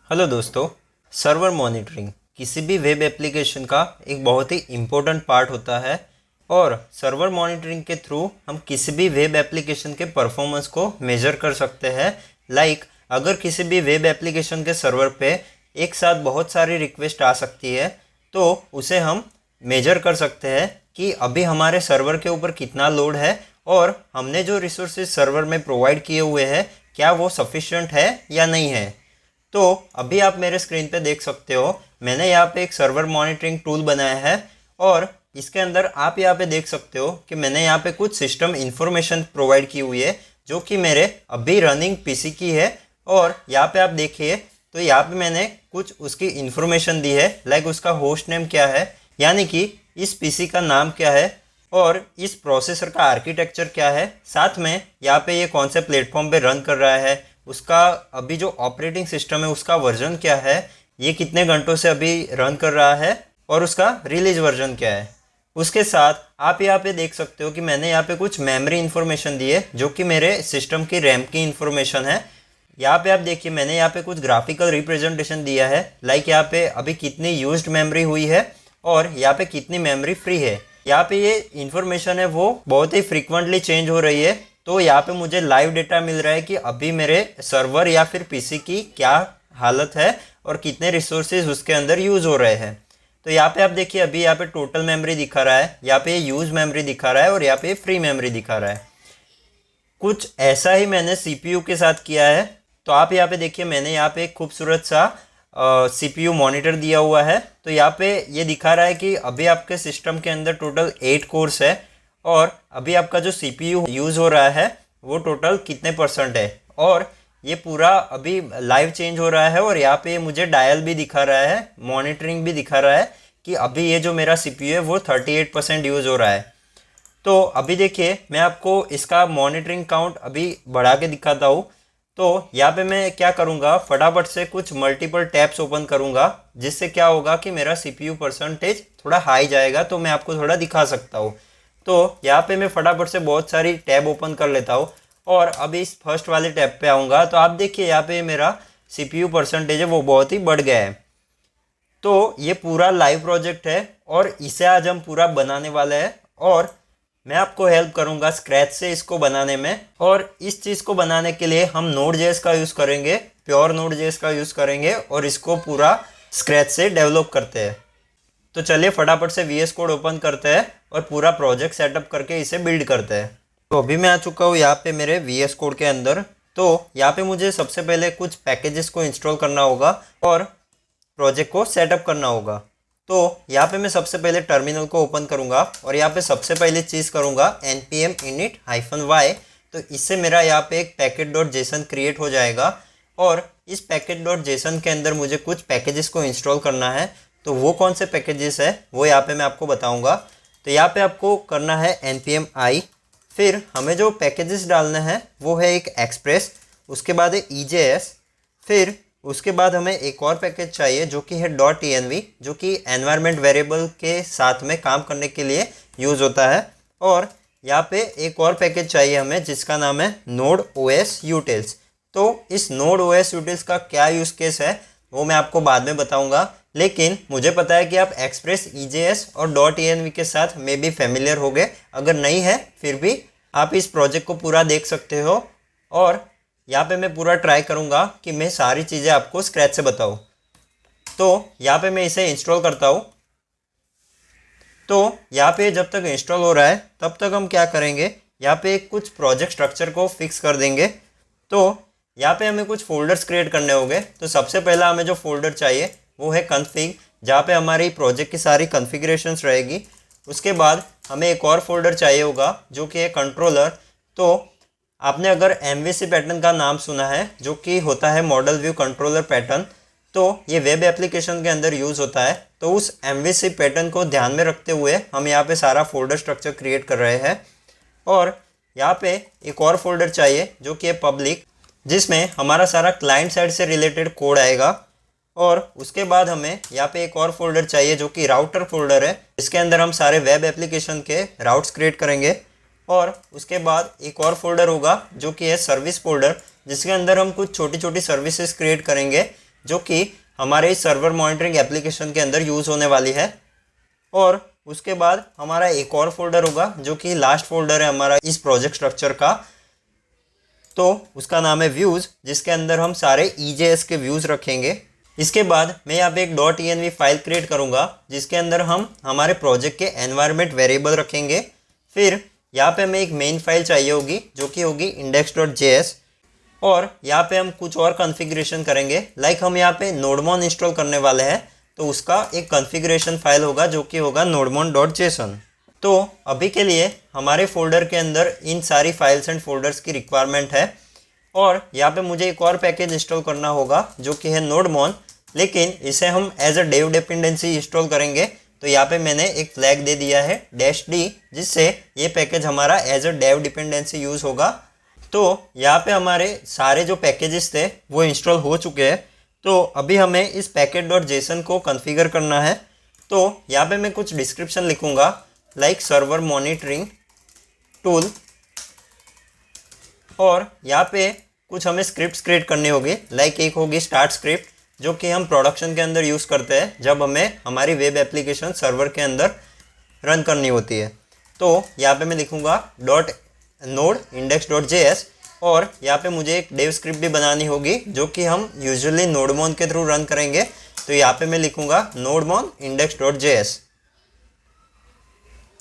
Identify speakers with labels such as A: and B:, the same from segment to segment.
A: Hello दोस्तों। Server monitoring किसी भी वेब एप्लीकेशन का एक बहुत ही इम्पोर्टेंट पार्ट होता है और सर्वर मॉनिटरिंग के थ्रू हम किसी भी वेब एप्लीकेशन के परफॉर्मेंस को मेजर कर सकते हैं। अगर किसी भी वेब एप्लीकेशन के सर्वर पे एक साथ बहुत सारी रिक्वेस्ट आ सकती है तो उसे हम मेजर कर सकते हैं कि अभी हमारे सर्वर के ऊपर कितना लोड है और हमने जो रिसोर्सेज सर्वर में प्रोवाइड किए हुए हैं क्या वो सफिशिएंट है या नहीं है। तो अभी आप मेरे स्क्रीन पे देख सकते हो, मैंने यहाँ पे एक सर्वर मॉनिटरिंग टूल बनाया है और इसके अंदर आप यहाँ पे देख सकते हो कि मैंने यहाँ पे कुछ सिस्टम इन्फॉर्मेशन प्रोवाइड की हुई है जो कि मेरे अभी रनिंग पीसी की है। और यहाँ पे आप देखिए तो यहाँ पे मैंने कुछ उसकी इन्फॉर्मेशन दी है, लाइक उसका होस्ट नेम क्या है, यानी कि इस पीसी का नाम क्या है और इस प्रोसेसर का आर्किटेक्चर क्या है, साथ में यहाँ पे ये कौन से प्लेटफॉर्म पे रन कर रहा है, उसका अभी जो ऑपरेटिंग सिस्टम है उसका वर्जन क्या है, ये कितने घंटों से अभी रन कर रहा है और उसका रिलीज वर्जन क्या है। उसके साथ आप यहाँ पे देख सकते हो कि मैंने यहाँ पे कुछ मेमोरी इन्फॉर्मेशन दी है जो कि मेरे सिस्टम की रैम की इन्फॉर्मेशन है। यहाँ पे आप देखिए मैंने यहाँ पे कुछ ग्राफिकल रिप्रेजेंटेशन दिया है, लाइक यहाँ पे अभी कितनी यूज्ड मेमोरी हुई है और यहाँ पे कितनी मेमोरी फ्री है। यहाँ पे ये इन्फॉर्मेशन है वो बहुत ही फ्रीक्वेंटली चेंज हो रही है, तो यहाँ पे मुझे लाइव डेटा मिल रहा है कि अभी मेरे सर्वर या फिर पीसी की क्या हालत है और कितने रिसोर्सेज उसके अंदर यूज़ हो रहे हैं। तो यहाँ पे आप देखिए अभी यहाँ पे टोटल मेमोरी दिखा रहा है, यहाँ पे यूज मेमोरी दिखा रहा है और यहाँ पे फ्री मेमोरी दिखा रहा है। कुछ ऐसा ही मैंने सीपीयू के साथ किया है। तो आप यहाँ पे देखिए मैंने यहाँ पे एक खूबसूरत सा सीपीयू मॉनिटर दिया हुआ है। तो यहाँ पे ये दिखा रहा है कि अभी आपके सिस्टम के अंदर टोटल 8 कोर्स है और अभी आपका जो सीपीयू यूज़ हो रहा है वो टोटल कितने % है, और ये पूरा अभी लाइव चेंज हो रहा है। और यहाँ पे मुझे डायल भी दिखा रहा है, मॉनिटरिंग भी दिखा रहा है कि अभी ये जो मेरा सीपीयू है वो 38% यूज़ हो रहा है। तो अभी देखिए मैं आपको इसका मॉनिटरिंग काउंट अभी बढ़ा के दिखाता हूँ। तो यहाँ पे मैं क्या करूँगा, फटाफट से कुछ मल्टीपल टैब्स ओपन करूँगा जिससे क्या होगा कि मेरा सीपीयू परसेंटेज थोड़ा हाई जाएगा, तो मैं आपको थोड़ा दिखा सकता हूँ। तो यहाँ पे मैं फटाफट से बहुत सारी टैब ओपन कर लेता हूँ और अभी इस फर्स्ट वाले टैब पे आऊँगा। तो आप देखिए यहाँ पे मेरा सीपीयू परसेंटेज है वो बहुत ही बढ़ गया है। तो ये पूरा लाइव प्रोजेक्ट है और इसे आज हम पूरा बनाने वाले हैं और मैं आपको हेल्प करूंगा स्क्रैच से इसको बनाने में। और इस चीज़ को बनाने के लिए हम Node.js का यूज़ करेंगे, प्योर Node.js का यूज़ करेंगे और इसको पूरा स्क्रैच से डेवलप करते हैं। तो चलिए फटाफट से VS कोड ओपन करते हैं और पूरा प्रोजेक्ट सेटअप करके इसे बिल्ड करते हैं। तो अभी मैं आ चुका हूँ यहाँ पे मेरे VS कोड के अंदर। तो यहाँ पे मुझे सबसे पहले कुछ पैकेजेस को इंस्टॉल करना होगा और प्रोजेक्ट को सेटअप करना होगा। तो यहाँ पे मैं सबसे पहले टर्मिनल को ओपन करूँगा और यहाँ पे सबसे पहले चीज़ करूँगा npm init-y। तो इससे मेरा यहाँ पे एक package.json क्रिएट हो जाएगा और इस package.json के अंदर मुझे कुछ पैकेजेस को इंस्टॉल करना है। तो वो कौन से पैकेजेस है वो यहाँ पे मैं आपको बताऊँगा। तो यहाँ पे आपको करना है npm i, फिर हमें जो पैकेजेस डालना है वो है एक एक्सप्रेस, उसके बाद है EJS, फिर उसके बाद हमें एक और पैकेज चाहिए जो कि है .env, जो कि एनवायरनमेंट वेरिएबल के साथ में काम करने के लिए यूज़ होता है। और यहाँ पे एक और पैकेज चाहिए हमें जिसका नाम है Node.os utils। तो इस Node.os utils का क्या यूज़ केस है वो मैं आपको बाद में बताऊंगा, लेकिन मुझे पता है कि आप एक्सप्रेस, EJS और .env के साथ मे भी फेमिलियर हो गए। अगर नहीं है फिर भी आप इस प्रोजेक्ट को पूरा देख सकते हो और यहाँ पे मैं पूरा ट्राई करूँगा कि मैं सारी चीज़ें आपको स्क्रैच से बताऊँ। तो यहाँ पे मैं इसे इंस्टॉल करता हूँ। तो यहाँ पे जब तक इंस्टॉल हो रहा है तब तक हम क्या करेंगे, यहाँ पे कुछ प्रोजेक्ट स्ट्रक्चर को फिक्स कर देंगे। तो यहाँ पे हमें कुछ फोल्डर्स क्रिएट करने होंगे। तो सबसे पहला हमें जो फोल्डर चाहिए वो है config, जहाँ पे हमारी प्रोजेक्ट की सारी कॉन्फ़िगरेशंस रहेगी। उसके बाद हमें एक और फोल्डर चाहिए होगा जो कि है कंट्रोलर। तो आपने अगर MVC पैटर्न का नाम सुना है जो कि होता है मॉडल व्यू कंट्रोलर पैटर्न, तो ये वेब एप्लीकेशन के अंदर यूज़ होता है। तो उस MVC पैटर्न को ध्यान में रखते हुए हम यहाँ पे सारा फोल्डर स्ट्रक्चर क्रिएट कर रहे हैं। और यहाँ पे एक और फोल्डर चाहिए जो कि है पब्लिक, जिसमें हमारा सारा क्लाइंट साइड से रिलेटेड कोड आएगा। और उसके बाद हमें यहाँ पे एक और फोल्डर चाहिए जो कि राउटर फोल्डर है, इसके अंदर हम सारे वेब एप्लीकेशन के राउट्स क्रिएट करेंगे। और उसके बाद एक और फोल्डर होगा जो कि है सर्विस फोल्डर, जिसके अंदर हम कुछ छोटी छोटी सर्विसेज क्रिएट करेंगे जो कि हमारे इस सर्वर मॉनिटरिंग एप्लीकेशन के अंदर यूज़ होने वाली है। और उसके बाद हमारा एक और फोल्डर होगा जो कि लास्ट फोल्डर है हमारा इस प्रोजेक्ट स्ट्रक्चर का, तो उसका नाम है व्यूज़, जिसके अंदर हम सारे EJS के व्यूज़ रखेंगे। इसके बाद मैं यहाँ पे एक .env फाइल क्रिएट करूँगा जिसके अंदर हम हमारे प्रोजेक्ट के एनवायरनमेंट वेरिएबल रखेंगे। फिर यहाँ पे हमें एक मेन फाइल चाहिए होगी जो कि होगी index.js, और यहाँ पे हम कुछ और कॉन्फ़िगरेशन करेंगे। लाइक हम यहाँ पे नोडमॉन इंस्टॉल करने वाले हैं, तो उसका एक कॉन्फ़िगरेशन फाइल होगा जो कि होगा nodemon.json। तो अभी के लिए हमारे फोल्डर के अंदर इन सारी फाइल्स एंड फोल्डर्स की रिक्वायरमेंट है, और यहाँ पे मुझे एक और पैकेज इंस्टॉल करना होगा जो कि है nodemon, लेकिन इसे हम as a dev dependency install करेंगे। तो यहाँ पे मैंने एक फ्लैग दे दिया है -d, जिससे ये पैकेज हमारा as a dev dependency use होगा। तो यहाँ पे हमारे सारे जो पैकेजेस थे वो इंस्टॉल हो चुके हैं। तो अभी हमें इस package.json को कॉन्फ़िगर करना है। तो यहाँ पे मैं कुछ डिस्क्रिप्शन लिखूँगा, लाइक सर्वर मॉनिटरिंग टूल, और यहाँ पे कुछ हमें स्क्रिप्ट्स क्रिएट करनी होगी। लाइक एक होगी स्टार्ट स्क्रिप्ट जो कि हम प्रोडक्शन के अंदर यूज़ करते हैं जब हमें हमारी वेब एप्लीकेशन सर्वर के अंदर रन करनी होती है। तो यहाँ पे मैं लिखूँगा .node index.js, और यहाँ पे मुझे एक डेव स्क्रिप्ट भी बनानी होगी जो कि हम यूजुअली नोडमॉन के थ्रू रन करेंगे। तो यहाँ पे मैं लिखूँगा nodemon index.js।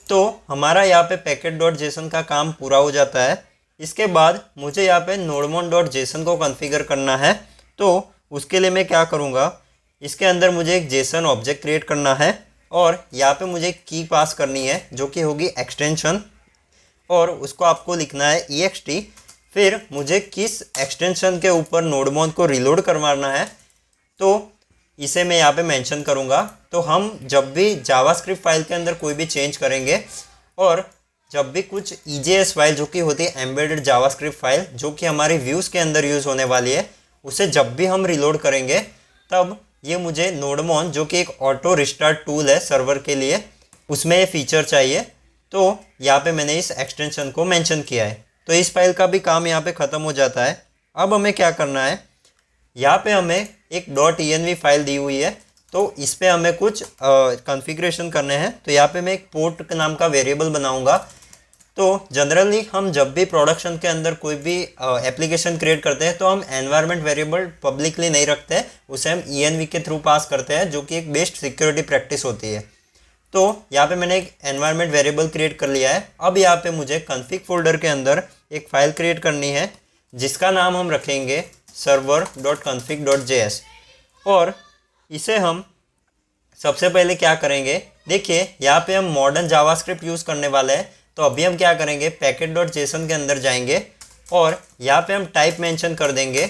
A: तो हमारा यहाँ पे package.json का काम पूरा हो जाता है। इसके बाद मुझे यहाँ पे nodemon.json को कॉन्फ़िगर करना है। तो उसके लिए मैं क्या करूँगा, इसके अंदर मुझे एक जेसन ऑब्जेक्ट क्रिएट करना है, और यहाँ पे मुझे एक की पास करनी है जो कि होगी एक्सटेंशन, और उसको आपको लिखना है ext। फिर मुझे किस एक्सटेंशन के ऊपर नोडमॉन को रिलोड करवाना है, तो इसे मैं यहाँ पे मेंशन करूँगा। तो हम जब भी जावास्क्रिप्ट फाइल के अंदर कोई भी चेंज करेंगे, और जब भी कुछ EJS फाइल जो कि होती है एम्बेडेड जावास्क्रिप्ट फाइल जो कि हमारे व्यूज़ के अंदर यूज़ होने वाली है, उसे जब भी हम रिलोड करेंगे तब ये मुझे नोडमॉन जो कि एक ऑटो रिस्टार्ट टूल है सर्वर के लिए, उसमें ये फीचर चाहिए। तो यहाँ पे मैंने इस एक्सटेंशन को मेंशन किया है। तो इस फाइल का भी काम यहाँ पे ख़त्म हो जाता है। अब हमें क्या करना है, यहाँ पे हमें एक .env फाइल दी हुई है, तो इस पर हमें कुछ कॉन्फ़िगरेशन करने हैं। तो यहाँ पे मैं एक पोर्ट नाम का वेरिएबल बनाऊँगा। तो जनरली हम जब भी प्रोडक्शन के अंदर कोई भी एप्लीकेशन क्रिएट करते हैं तो हम एनवायरनमेंट वेरिएबल पब्लिकली नहीं रखते, उसे हम env के थ्रू पास करते हैं, जो कि एक बेस्ट सिक्योरिटी प्रैक्टिस होती है। तो यहाँ पे मैंने एक एनवायरनमेंट वेरिएबल क्रिएट कर लिया है। अब यहाँ पे मुझे कॉन्फ़िग फोल्डर के अंदर एक फ़ाइल क्रिएट करनी है जिसका नाम हम रखेंगे server.config.js, और इसे हम सबसे पहले क्या करेंगे, देखिए यहाँ पे हम मॉडर्न जावास्क्रिप्ट यूज़ करने वाले हैं। तो अभी हम क्या करेंगे, package.json के अंदर जाएंगे, और यहाँ पे हम टाइप मेंशन कर देंगे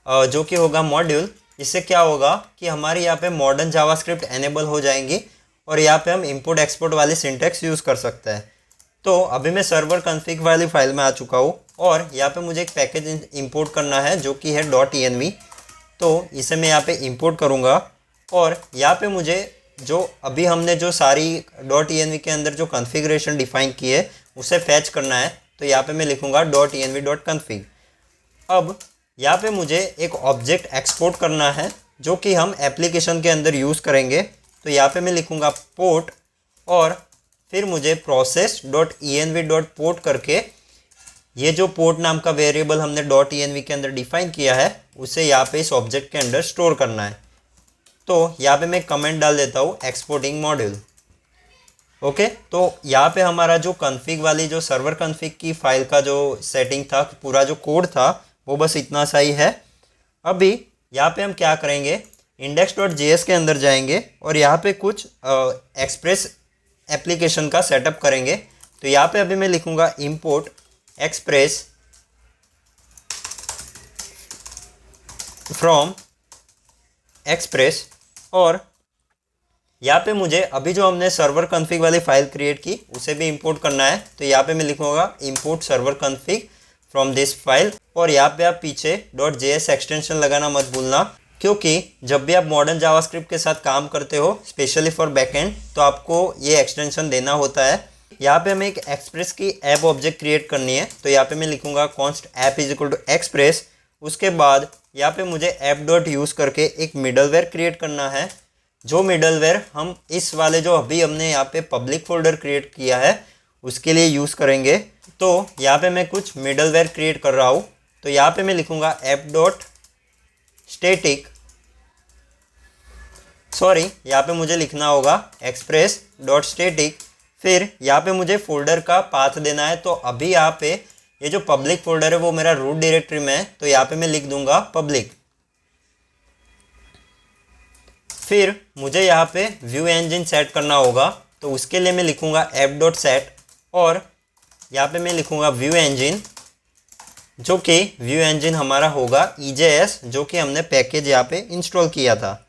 A: जो कि होगा मॉड्यूल। इससे क्या होगा कि हमारे यहाँ पे मॉडर्न जावास्क्रिप्ट एनेबल हो जाएंगी, और यहाँ पे हम इंपोर्ट एक्सपोर्ट वाली सिंटैक्स यूज़ कर सकते हैं। तो अभी मैं सर्वर कॉन्फ़िग वाली फाइल में आ चुका हूँ, और यहाँ पे मुझे एक पैकेज इंपोर्ट करना है जो कि है .env। तो इसे मैं यहाँ पे इंपोर्ट करूँगा, और यहाँ पे मुझे जो अभी हमने जो सारी .env के अंदर जो कॉन्फ़िगरेशन डिफ़ाइन की है उसे फैच करना है। तो यहाँ पे मैं लिखूँगा .env.config। अब यहाँ पे मुझे एक ऑब्जेक्ट एक्सपोर्ट करना है जो कि हम एप्लीकेशन के अंदर यूज़ करेंगे। तो यहाँ पे मैं लिखूँगा पोर्ट, और फिर मुझे process.env.port करके ये जो पोर्ट नाम का वेरिएबल हमने .env के अंदर डिफ़ाइन किया है उसे यहाँ पे इस ऑब्जेक्ट के अंदर स्टोर करना है। तो यहाँ पे मैं कमेंट डाल देता हूँ एक्सपोर्टिंग मॉड्यूल। ओके, तो यहाँ पे हमारा जो कॉन्फ़िग वाली जो सर्वर कॉन्फ़िग की फ़ाइल का जो सेटिंग था, पूरा जो कोड था वो बस इतना सा ही है। अभी यहाँ पे हम क्या करेंगे, index.js के अंदर जाएंगे और यहाँ पे कुछ एक्सप्रेस एप्लीकेशन का सेटअप करेंगे। तो यहाँ पे अभी मैं लिखूँगा import express from express, और यहाँ पे मुझे अभी जो हमने सर्वर कॉन्फ़िग वाली फ़ाइल क्रिएट की उसे भी इंपोर्ट करना है। तो यहाँ पे मैं लिखूँगा import server config from this file, और यहाँ पे आप पीछे .js एक्सटेंशन लगाना मत भूलना, क्योंकि जब भी आप मॉडर्न जावास्क्रिप्ट के साथ काम करते हो स्पेशली फॉर बैकएंड तो आपको ये एक्सटेंशन देना होता है। यहाँ पे हमें एक एक्सप्रेस की ऐप ऑब्जेक्ट क्रिएट करनी है। तो यहाँ पे मैं लिखूँगा const app is equal to Express, उसके बाद यहाँ पे मुझे ऐप डॉट यूज़ करके एक मिडलवेयर क्रिएट करना है, जो मिडलवेयर हम इस वाले जो अभी हमने यहाँ पे पब्लिक फोल्डर क्रिएट किया है उसके लिए यूज़ करेंगे। तो यहाँ पे मैं कुछ मिडलवेयर क्रिएट कर रहा हूँ। तो यहाँ पे मैं लिखूँगा ऐप डॉट स्टैटिक, सॉरी यहाँ पे मुझे लिखना होगा एक्सप्रेस डॉट स्टैटिक। फिर यहाँ पे मुझे फोल्डर का पाथ देना है। तो अभी यहाँ पे ये जो पब्लिक फोल्डर है वो मेरा रूट डायरेक्टरी में है, तो यहाँ पे मैं लिख दूंगा पब्लिक। फिर मुझे यहाँ पे व्यू इंजन सेट करना होगा, तो उसके लिए मैं लिखूँगा ऐप डॉट सेट और यहाँ पे मैं लिखूँगा व्यू इंजन, जो कि व्यू इंजन हमारा होगा EJS, जो कि हमने पैकेज यहाँ पे इंस्टॉल किया था।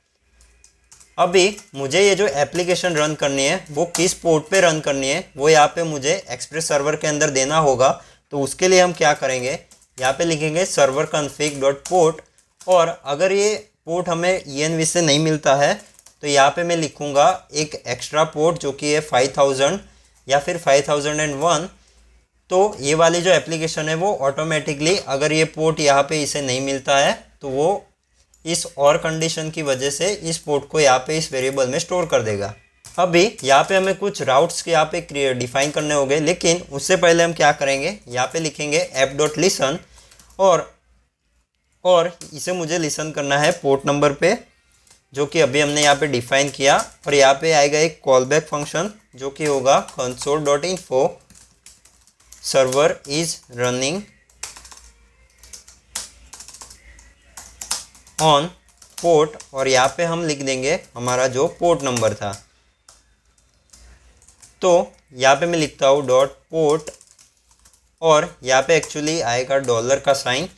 A: अभी मुझे ये जो एप्लीकेशन रन करनी है वो किस पोर्ट पे रन करनी है वो यहाँ पे मुझे एक्सप्रेस सर्वर के अंदर देना होगा। तो उसके लिए हम क्या करेंगे, यहाँ पे लिखेंगे सर्वर कन्फिग डॉट पोर्ट, और अगर ये पोर्ट हमें ENV से नहीं मिलता है तो यहाँ पे मैं लिखूँगा एक एक्स्ट्रा पोर्ट जो कि है 5000 या फिर 5001। तो ये वाली जो एप्लीकेशन है वो ऑटोमेटिकली अगर ये पोर्ट यहाँ पे इसे नहीं मिलता है तो वो इस और कंडीशन की वजह से इस पोर्ट को यहाँ पे इस वेरिएबल में स्टोर कर देगा। अभी यहाँ पे हमें कुछ राउट्स के यहाँ पे डिफाइन करने होंगे, लेकिन उससे पहले हम क्या करेंगे, यहाँ पे लिखेंगे ऐप डॉट लिसन और इसे मुझे लिसन करना है पोर्ट नंबर पे, जो कि अभी हमने यहाँ पे डिफाइन किया। और यहाँ पे आएगा एक कॉल बैक फंक्शन जो कि होगा console.info server is running on port, और यहाँ पे हम लिख देंगे हमारा जो पोर्ट नंबर था। तो यहाँ पे मैं लिखता हूँ डॉट पोर्ट और यहाँ पे एक्चुअली आएगा डॉलर का साइन।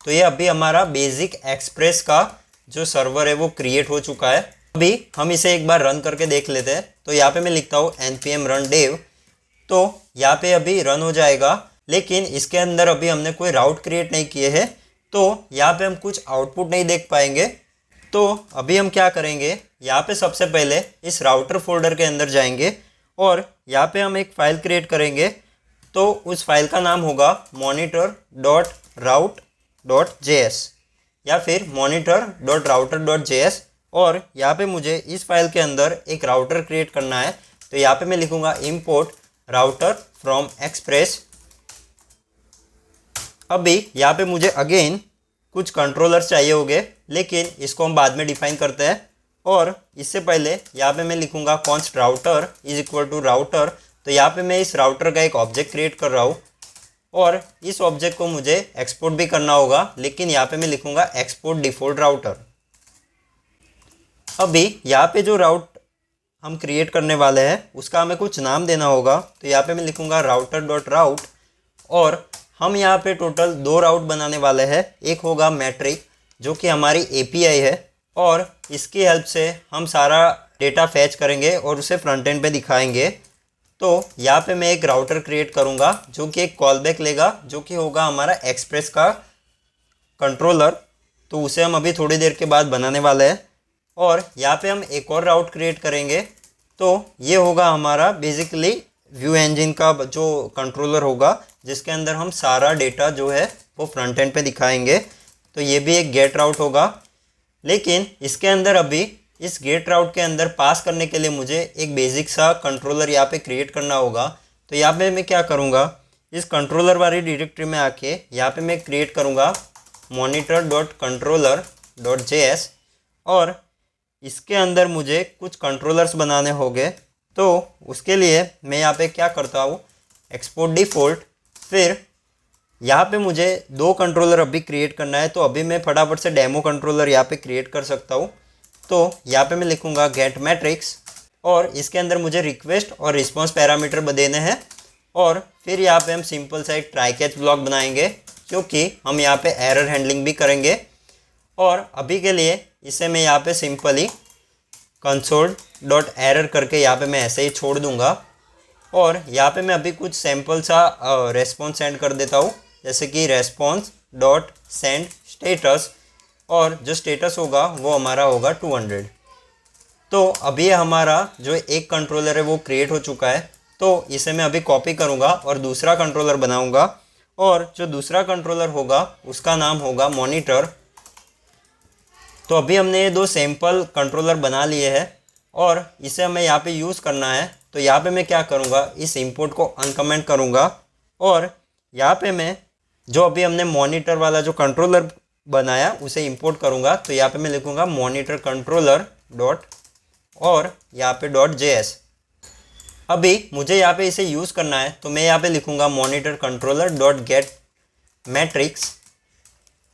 A: तो ये अभी हमारा बेसिक एक्सप्रेस का जो सर्वर है वो क्रिएट हो चुका है। अभी हम इसे एक बार रन करके देख लेते हैं। तो यहाँ पे मैं लिखता हूँ npm run dev, तो यहाँ पे अभी रन हो जाएगा, लेकिन इसके अंदर अभी हमने कोई राउट क्रिएट नहीं किए हैं, तो यहाँ पे हम कुछ आउटपुट नहीं देख पाएंगे। तो अभी हम क्या करेंगे, यहाँ पे सबसे पहले इस राउटर फोल्डर के अंदर जाएंगे और यहाँ पे हम एक फ़ाइल क्रिएट करेंगे। तो उस फाइल का नाम होगा monitor.route.js या फिर monitor.router.js, और यहाँ पे मुझे इस फाइल के अंदर एक राउटर क्रिएट करना है। तो यहाँ पे मैं लिखूँगा import router from express। अभी यहाँ पे मुझे अगेन कुछ कंट्रोलर्स चाहिए होंगे, लेकिन इसको हम बाद में डिफाइन करते हैं। और इससे पहले यहाँ पे मैं लिखूँगा const router is equal to router. तो यहाँ पे मैं इस राउटर का एक ऑब्जेक्ट क्रिएट कर रहा हूँ और इस ऑब्जेक्ट को मुझे एक्सपोर्ट भी करना होगा, लेकिन यहाँ पे मैं लिखूँगा एक्सपोर्ट डिफ़ॉल्ट राउटर। अभी यहाँ पे जो राउट हम क्रिएट करने वाले हैं उसका हमें कुछ नाम देना होगा। तो यहाँ पे मैं लिखूँगा राउटर डॉट राउट, और हम यहाँ पे टोटल 2 राउट बनाने वाले हैं। एक होगा मैट्रिक जो कि हमारी API है, और इसकी हेल्प से हम सारा डेटा फैच करेंगे और उसे फ्रंट एंड पे दिखाएंगे। तो यहाँ पे मैं एक राउटर क्रिएट करूँगा जो कि एक कॉल बैक लेगा, जो कि होगा हमारा एक्सप्रेस का कंट्रोलर। तो उसे हम अभी थोड़ी देर के बाद बनाने वाले हैं। और यहाँ पे हम एक और राउट क्रिएट करेंगे। तो ये होगा हमारा बेसिकली व्यू इंजन का जो कंट्रोलर होगा, जिसके अंदर हम सारा डेटा जो है वो फ्रंट एंड पे दिखाएंगे। तो ये भी एक गेट राउट होगा, लेकिन इसके अंदर अभी इस गेट राउट के अंदर पास करने के लिए मुझे एक बेसिक सा कंट्रोलर यहाँ पे क्रिएट करना होगा। तो यहाँ पे मैं क्या करूँगा, इस कंट्रोलर वाली डायरेक्टरी में आके यहाँ पे मैं क्रिएट करूँगा monitor.controller.js, और इसके अंदर मुझे कुछ कंट्रोलर्स बनाने होंगे। तो उसके लिए मैं यहाँ पे क्या करता हूँ, एक्सपोर्ट डिफ़ॉल्ट। फिर यहाँ पे मुझे 2 कंट्रोलर अभी क्रिएट करना है, तो अभी मैं फटाफट से डेमो कंट्रोलर यहाँ पे क्रिएट कर सकता हूँ। तो यहाँ पे मैं लिखूँगा गेट मैट्रिक्स, और इसके अंदर मुझे रिक्वेस्ट और रिस्पॉन्स पैरामीटर देने हैं। और फिर यहाँ पे हम सिंपल सा एक ट्राई कैच ब्लॉक बनाएंगे, क्योंकि हम यहाँ पे एरर हैंडलिंग भी करेंगे। और अभी के लिए इसे मैं यहाँ पे सिंपली console.error करके यहाँ पे मैं ऐसे ही छोड़ दूँगा। और यहाँ पे मैं अभी कुछ सैम्पल सा रेस्पॉन्स सेंड कर देता हूँ, जैसे कि response.send स्टेटस, और जो स्टेटस होगा वो हमारा होगा 200। तो अभी हमारा जो एक कंट्रोलर है वो क्रिएट हो चुका है। तो इसे मैं अभी कॉपी करूँगा और दूसरा कंट्रोलर बनाऊँगा, और जो दूसरा कंट्रोलर होगा उसका नाम होगा मॉनिटर। तो अभी हमने ये दो सैंपल कंट्रोलर बना लिए हैं और इसे हमें यहाँ पे यूज़ करना है। तो यहाँ पे मैं क्या करूँगा, इस इंपोर्ट को अनकमेंट करूँगा और यहाँ पे मैं जो अभी हमने मॉनिटर वाला जो कंट्रोलर बनाया उसे इंपोर्ट करूँगा। तो यहाँ पे मैं लिखूँगा मॉनिटर कंट्रोलर डॉट और यहाँ पे डॉट JS। अभी मुझे यहाँ पे इसे यूज़ करना है तो मैं यहाँ पे लिखूँगा monitor controller dot gate matrix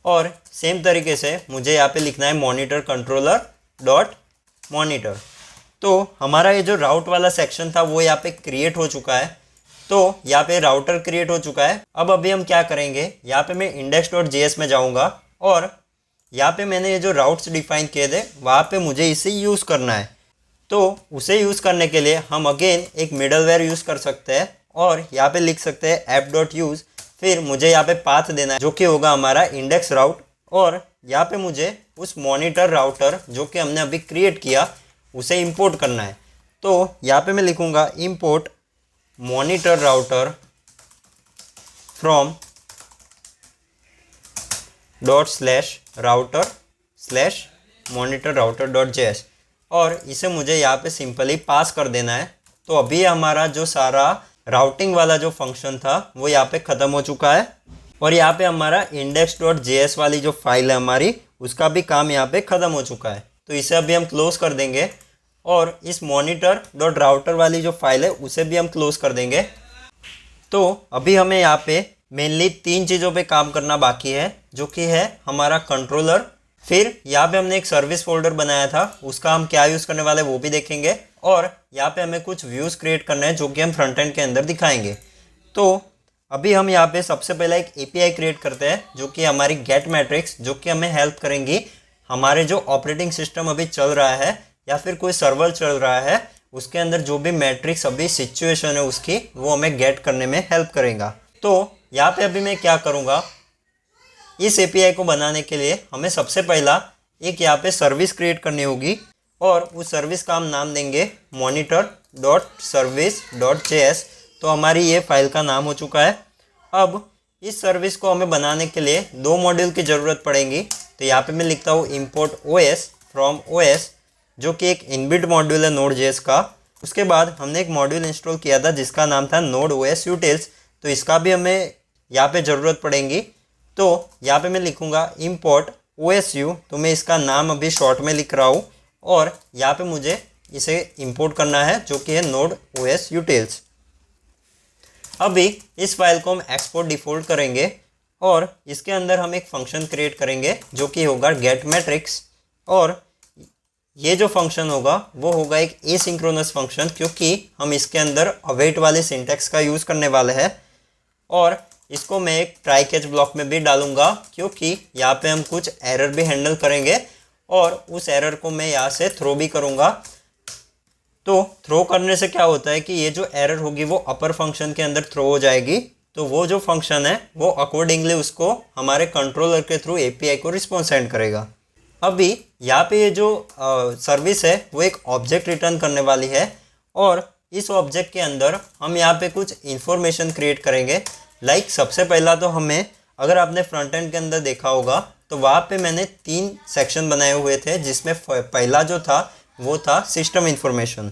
A: और सेम तरीके से मुझे यहाँ पे लिखना है मॉनिटर कंट्रोलर डॉट मॉनिटर। तो हमारा ये जो राउट वाला सेक्शन था वो यहाँ पे क्रिएट हो चुका है। तो यहाँ पे राउटर क्रिएट हो चुका है। अब अभी हम क्या करेंगे, यहाँ पे मैं index.js में जाऊँगा और यहाँ पे मैंने ये जो राउट्स डिफाइन किए थे वहाँ पे मुझे इसे यूज़ करना है। तो उसे यूज़ करने के लिए हम अगेन एक मिडलवेयर यूज़ कर सकते हैं और यहाँ पे लिख सकते हैं app.use। फिर मुझे यहाँ पे पाथ देना है जो कि होगा हमारा इंडेक्स राउट और यहाँ पे मुझे उस मॉनिटर राउटर जो कि हमने अभी क्रिएट किया उसे इंपोर्ट करना है। तो यहाँ पे मैं लिखूँगा import monitor router from dot slash router slash monitor router dot JS और इसे मुझे यहाँ पे सिंपली पास कर देना है। तो अभी हमारा जो सारा राउटिंग वाला जो फंक्शन था वो यहाँ पे ख़त्म हो चुका है और यहाँ पे हमारा index.js वाली जो फाइल है हमारी उसका भी काम यहाँ पे ख़त्म हो चुका है। तो इसे अभी हम क्लोज़ कर देंगे और इस मॉनिटर डॉट राउटर वाली जो फाइल है उसे भी हम क्लोज़ कर देंगे। तो अभी हमें यहाँ पे मेनली 3 चीज़ों पे काम करना बाकी है जो कि है हमारा कंट्रोलर। फिर यहाँ पे हमने एक सर्विस फोल्डर बनाया था उसका हम क्या यूज़ करने वाले वो भी देखेंगे और यहाँ पे हमें कुछ व्यूज़ क्रिएट करना है जो कि हम फ्रंट एंड के अंदर दिखाएंगे। तो अभी हम यहाँ पे सबसे पहले एक API क्रिएट करते हैं जो कि हमारी गेट मैट्रिक्स जो कि हमें हेल्प करेंगी हमारे जो ऑपरेटिंग सिस्टम अभी चल रहा है या फिर कोई सर्वर चल रहा है उसके अंदर जो भी मैट्रिक्स अभी सिचुएशन है उसकी वो हमें गेट करने में हेल्प करेगा। तो यहाँ पे अभी मैं क्या करूँगा, इस API को बनाने के लिए हमें सबसे पहला एक यहाँ पे सर्विस क्रिएट करनी होगी और उस सर्विस का हम नाम देंगे monitor.service.js। तो हमारी ये फाइल का नाम हो चुका है। अब इस सर्विस को हमें बनाने के लिए 2 मॉड्यूल की ज़रूरत पड़ेगी। तो यहाँ पे मैं लिखता हूँ import OS from OS जो कि एक इनबिल्ट मॉड्यूल है Node.js का। उसके बाद हमने एक मॉड्यूल इंस्टॉल किया था जिसका नाम था Node.os Utils। तो इसका भी हमें यहाँ पे ज़रूरत पड़ेगी। तो यहाँ पे मैं लिखूँगा import OSU। तो मैं इसका नाम अभी शॉर्ट में लिख रहा हूँ और यहाँ पे मुझे इसे इंपोर्ट करना है जो कि है Node.os Utils। अभी इस फाइल को हम एक्सपोर्ट डिफ़ॉल्ट करेंगे और इसके अंदर हम एक फ़ंक्शन क्रिएट करेंगे जो कि होगा गेट मैट्रिक्स और ये जो फंक्शन होगा वो होगा एक एसिंक्रोनस फंक्शन क्योंकि हम इसके अंदर अवेट वाले सिंटैक्स का यूज़ करने वाले हैं और इसको मैं एक ट्राई कैच ब्लॉक में भी डालूंगा क्योंकि यहाँ पे हम कुछ एरर भी हैंडल करेंगे और उस एरर को मैं यहाँ से थ्रो भी करूँगा। तो थ्रो करने से क्या होता है कि ये जो एरर होगी वो अपर फंक्शन के अंदर थ्रो हो जाएगी। तो वो जो फंक्शन है वो अकॉर्डिंगली उसको हमारे कंट्रोलर के थ्रू API को रिस्पॉन्स सेंड करेगा। अभी यहाँ पे ये जो सर्विस है वो एक ऑब्जेक्ट रिटर्न करने वाली है और इस ऑब्जेक्ट के अंदर हम यहाँ पे कुछ इन्फॉर्मेशन क्रिएट करेंगे। लाइक सबसे पहला तो हमें, अगर आपने फ्रंट एंड के अंदर देखा होगा तो वहाँ पे मैंने 3 सेक्शन बनाए हुए थे जिसमें पहला जो था वो था सिस्टम इन्फॉर्मेशन।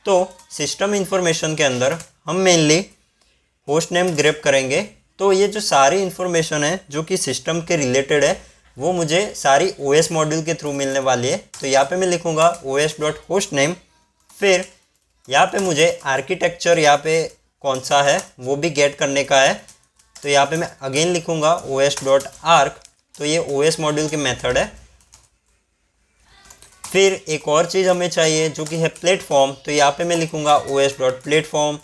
A: तो सिस्टम इन्फॉर्मेशन के अंदर हम मेनली होस्ट नेम ग्रैब करेंगे। तो ये जो सारी इन्फॉर्मेशन है जो कि सिस्टम के रिलेटेड है वो मुझे सारी OS मॉड्यूल के थ्रू मिलने वाली है। तो यहाँ पे मैं लिखूँगा os.hostname। फिर यहाँ पे मुझे आर्किटेक्चर यहाँ पे कौन सा है वो भी गेट करने का है। तो यहाँ पे मैं अगेन लिखूँगा os.arc। तो ये OS मॉड्यूल की मेथड है। फिर एक और चीज़ हमें चाहिए जो कि है प्लेटफॉर्म। तो यहाँ पे मैं लिखूँगा os.platform।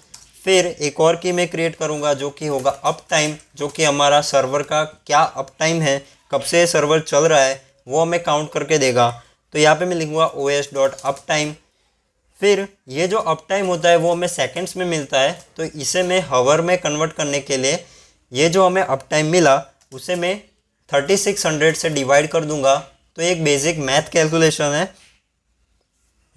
A: फिर एक और की मैं क्रिएट करूँगा जो कि होगा अप टाइम, जो कि हमारा सर्वर का क्या अप टाइम है, कब से सर्वर चल रहा है वो हमें काउंट करके देगा। तो यहाँ पे मैं लिखूँगा os.uptime। फिर ये जो अप टाइम होता है वो हमें सेकंड्स में मिलता है। तो इसे मैं हावर में कन्वर्ट करने के लिए ये जो हमें अप टाइम मिला उसे मैं 3600 से डिवाइड कर दूंगा। तो एक बेसिक मैथ कैलकुलेशन है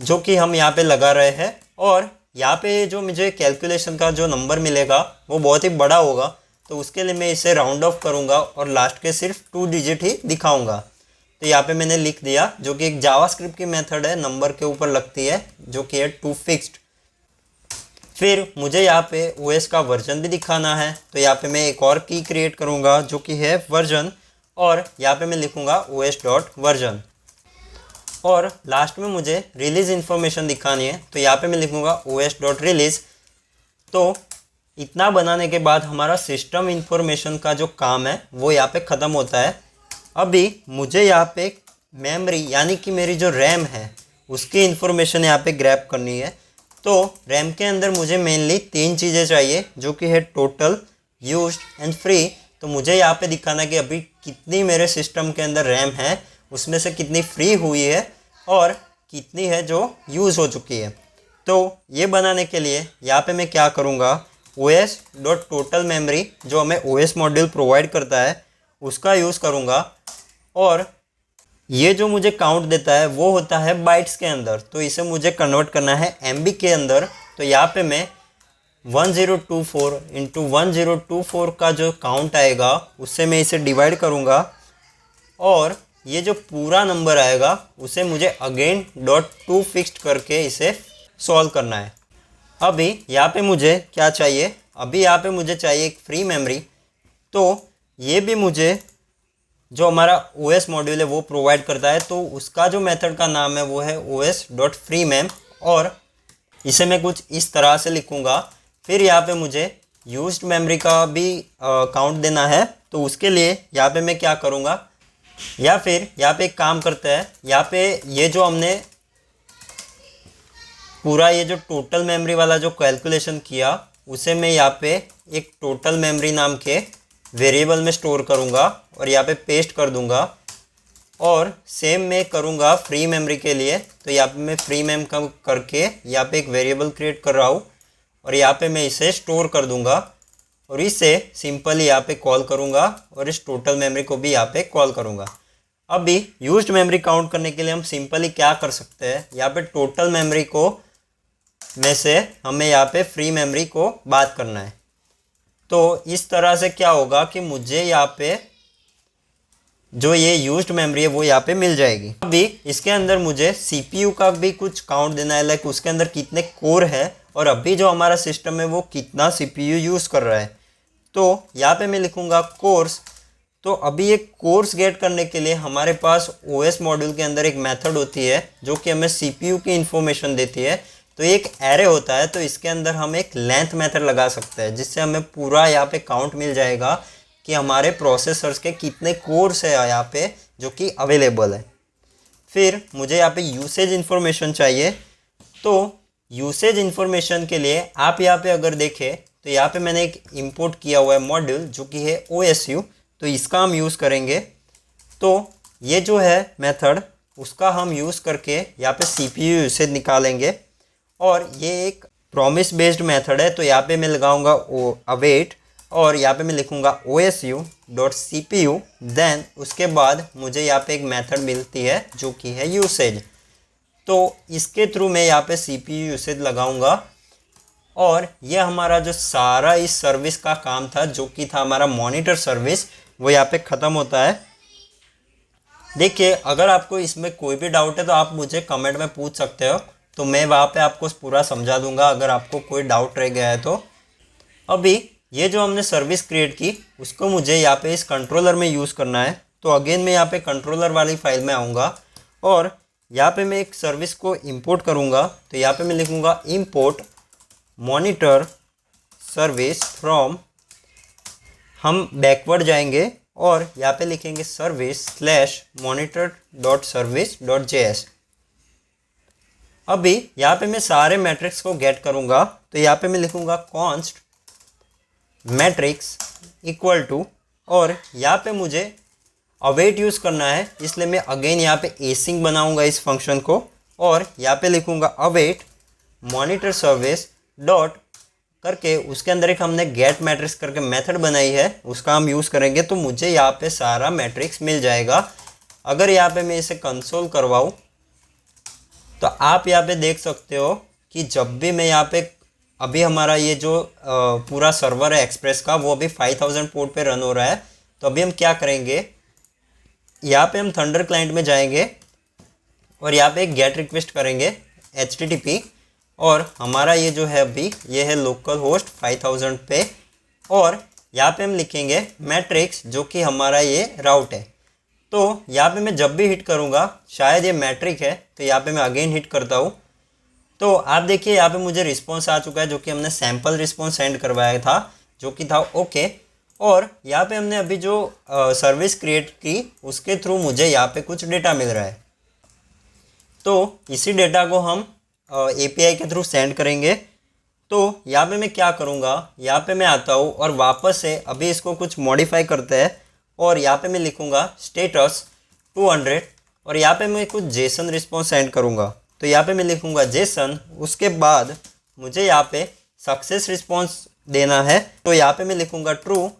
A: जो कि हम यहाँ पे लगा रहे हैं और यहाँ पे जो मुझे कैलकुलेशन का जो नंबर मिलेगा वो बहुत ही बड़ा होगा। तो उसके लिए मैं इसे राउंड ऑफ करूँगा और लास्ट के सिर्फ 2 डिजिट ही दिखाऊँगा। तो यहाँ पे मैंने लिख दिया, जो कि एक जावास्क्रिप्ट की मेथड है, नंबर के ऊपर लगती है, जो कि है टू फिक्स्ड। फिर मुझे यहाँ पे OS का वर्जन भी दिखाना है, तो यहाँ पे मैं एक और की क्रिएट करूँगा जो कि है वर्जन, और यहाँ पे मैं लिखूँगा os.version। और लास्ट में मुझे रिलीज़ इन्फॉर्मेशन दिखानी है, तो यहाँ पे मैं लिखूँगा os.release। तो इतना बनाने के बाद हमारा सिस्टम इन्फॉर्मेशन का जो काम है वो यहाँ पे ख़त्म होता है। अभी मुझे यहाँ पे मेमोरी यानी कि मेरी जो रैम है उसकी इन्फॉर्मेशन यहाँ पे ग्रैब करनी है। तो रैम के अंदर मुझे मेनली 3 चीज़ें चाहिए, जो कि है टोटल, यूज्ड एंड फ्री। तो मुझे यहाँ पे दिखाना कि अभी कितनी मेरे सिस्टम के अंदर रैम है, उसमें से कितनी फ्री हुई है और कितनी है जो यूज़ हो चुकी है। तो ये बनाने के लिए यहाँ पे मैं क्या करूँगा, os.total memory जो हमें OS मॉड्यूल प्रोवाइड करता है उसका यूज़ करूँगा, और ये जो मुझे काउंट देता है वो होता है बाइट्स के अंदर। तो इसे मुझे कन्वर्ट करना है MB के अंदर। तो यहाँ पे मैं 1024 इंटू 1024 का जो काउंट आएगा उससे मैं इसे डिवाइड करूँगा, और ये जो पूरा नंबर आएगा उसे मुझे अगेन .2 फिक्स्ड करके इसे सॉल्व करना है। अभी यहाँ पे मुझे क्या चाहिए, अभी यहाँ पे मुझे चाहिए एक फ्री मेमोरी। तो ये भी मुझे जो हमारा OS मॉड्यूल है वो प्रोवाइड करता है, तो उसका जो मेथड का नाम है वो है os.freemem, और इसे मैं कुछ इस तरह से लिखूँगा। फिर यहाँ पे मुझे यूज्ड मेमोरी का भी काउंट देना है, तो उसके लिए यहाँ पे मैं क्या करूँगा, या फिर यहाँ पे एक काम करते हैं, यहाँ पे ये जो हमने पूरा ये जो टोटल मेमोरी वाला जो कैलकुलेशन किया उसे मैं यहाँ पे एक टोटल मेमोरी नाम के वेरिएबल में स्टोर करूँगा और यहाँ पे पेस्ट कर दूँगा। और सेम मैं करूँगा फ्री मेमोरी के लिए, तो यहाँ पे मैं फ्री मेम का करके यहाँ पे एक वेरिएबल क्रिएट कर रहा हूँ और यहाँ पे मैं इसे स्टोर कर दूँगा और इसे सिंपली यहाँ पे कॉल करूँगा और इस टोटल मेमोरी को भी यहाँ पे कॉल करूँगा। अभी यूज्ड मेमोरी काउंट करने के लिए हम सिंपली क्या कर सकते हैं, यहाँ पे टोटल मेमोरी को में से हमें यहाँ पे फ्री मेमोरी को बात करना है। तो इस तरह से क्या होगा कि मुझे यहाँ पे जो ये यूज्ड मेमोरी है वो यहाँ पे मिल जाएगी। अभी इसके अंदर मुझे CPU का भी कुछ काउंट देना है, लाइक उसके अंदर कितने कोर है और अभी जो हमारा सिस्टम है वो कितना CPU यूज़ कर रहा है। तो यहाँ पे मैं लिखूँगा कोर्स। तो अभी एक कोर्स गेट करने के लिए हमारे पास OS मॉड्यूल के अंदर एक मेथड होती है जो कि हमें CPU की इन्फॉर्मेशन देती है। तो एक एरे होता है, तो इसके अंदर हम एक लेंथ मेथड लगा सकते हैं जिससे हमें पूरा यहाँ पे काउंट मिल जाएगा कि हमारे प्रोसेसर्स के कितने कोर्स है यहाँ पे जो कि अवेलेबल है। फिर मुझे यहाँ पे यूसेज इन्फॉर्मेशन चाहिए। तो यूसेज इन्फॉर्मेशन के लिए आप यहाँ पे अगर देखें तो यहाँ पे मैंने एक इंपोर्ट किया हुआ है मॉड्यूल जो कि है OSU, तो इसका हम यूज़ करेंगे। तो ये जो है मेथड उसका हम यूज़ करके यहाँ पे CPU यूसेज निकालेंगे, और ये एक प्रॉमिस बेस्ड मेथड है। तो यहाँ पे मैं लगाऊंगा अवेट और यहाँ पे मैं लिखूंगा osu.cpu। देन उसके बाद मुझे यहाँ पे एक मेथड मिलती है जो कि है यूसेज। तो इसके थ्रू मैं यहाँ पे CPU यूसेज लगाऊंगा, और ये हमारा जो सारा इस सर्विस का काम था जो कि था हमारा मॉनिटर सर्विस, वो यहाँ पे ख़त्म होता है। देखिए, अगर आपको इसमें कोई भी डाउट है तो आप मुझे कमेंट में पूछ सकते हो, तो मैं वहाँ पे आपको पूरा समझा दूंगा अगर आपको कोई डाउट रह गया है तो। अभी ये जो हमने सर्विस क्रिएट की उसको मुझे यहाँ पे इस कंट्रोलर में यूज़ करना है। तो अगेन मैं यहाँ पे कंट्रोलर वाली फाइल में आऊँगा और यहाँ पे मैं एक सर्विस को इंपोर्ट करूँगा। तो यहाँ पे मैं लिखूँगा इंपोर्ट मॉनिटर सर्विस फ्रॉम, हम बैकवर्ड जाएंगे और यहाँ पे लिखेंगे service/monitor.service.js। अभी यहाँ पे मैं सारे मैट्रिक्स को गेट करूँगा। तो यहाँ पे मैं लिखूँगा कॉन्स्ट मैट्रिक्स इक्वल टू, और यहाँ पे मुझे अवेट यूज़ करना है, इसलिए मैं अगेन यहाँ पे एसिंग बनाऊँगा इस फंक्शन को, और यहाँ पे लिखूँगा अवेट मॉनिटर सर्विस डॉट करके उसके अंदर एक हमने गेट मैट्रिक्स करके मेथड बनाई है, उसका हम यूज़ करेंगे। तो मुझे यहाँ पे सारा मैट्रिक्स मिल जाएगा। अगर यहाँ पे मैं इसे कंसोल करवाऊँ तो आप यहाँ पे देख सकते हो कि जब भी मैं यहाँ पे अभी हमारा ये जो पूरा सर्वर है एक्सप्रेस का वो अभी 5000 पोर्ट पे रन हो रहा है। तो अभी हम क्या करेंगे, यहाँ पे हम थंडर क्लाइंट में जाएंगे और यहाँ पे एक गेट रिक्वेस्ट करेंगे HTTP, और हमारा ये जो है अभी ये है लोकल होस्ट 5000 पे, और यहाँ पे हम लिखेंगे मैट्रिक्स जो कि हमारा ये राउट है। तो यहाँ पे मैं जब भी हिट करूँगा, शायद ये मैट्रिक है तो यहाँ पे मैं अगेन हिट करता हूँ, तो आप देखिए यहाँ पे मुझे रिस्पॉन्स आ चुका है जो कि हमने सैम्पल रिस्पॉन्स सेंड करवाया था जो कि था ओके। और यहाँ पे हमने अभी जो सर्विस क्रिएट की उसके थ्रू मुझे यहाँ पे कुछ डेटा मिल रहा है। तो इसी डेटा को हम API के थ्रू सेंड करेंगे। तो यहाँ पे मैं क्या करूँगा, यहाँ पे मैं आता हूँ और वापस से अभी इसको कुछ मॉडिफाई करते हैं, और यहाँ पे मैं लिखूँगा स्टेटस 200, और यहाँ पे मैं कुछ जेसन रिस्पॉन्स सेंड करूँगा। तो यहाँ पे मैं लिखूँगा जेसन, उसके बाद मुझे यहाँ पे सक्सेस रिस्पॉन्स देना है, तो यहाँ पे मैं लिखूँगा ट्रू,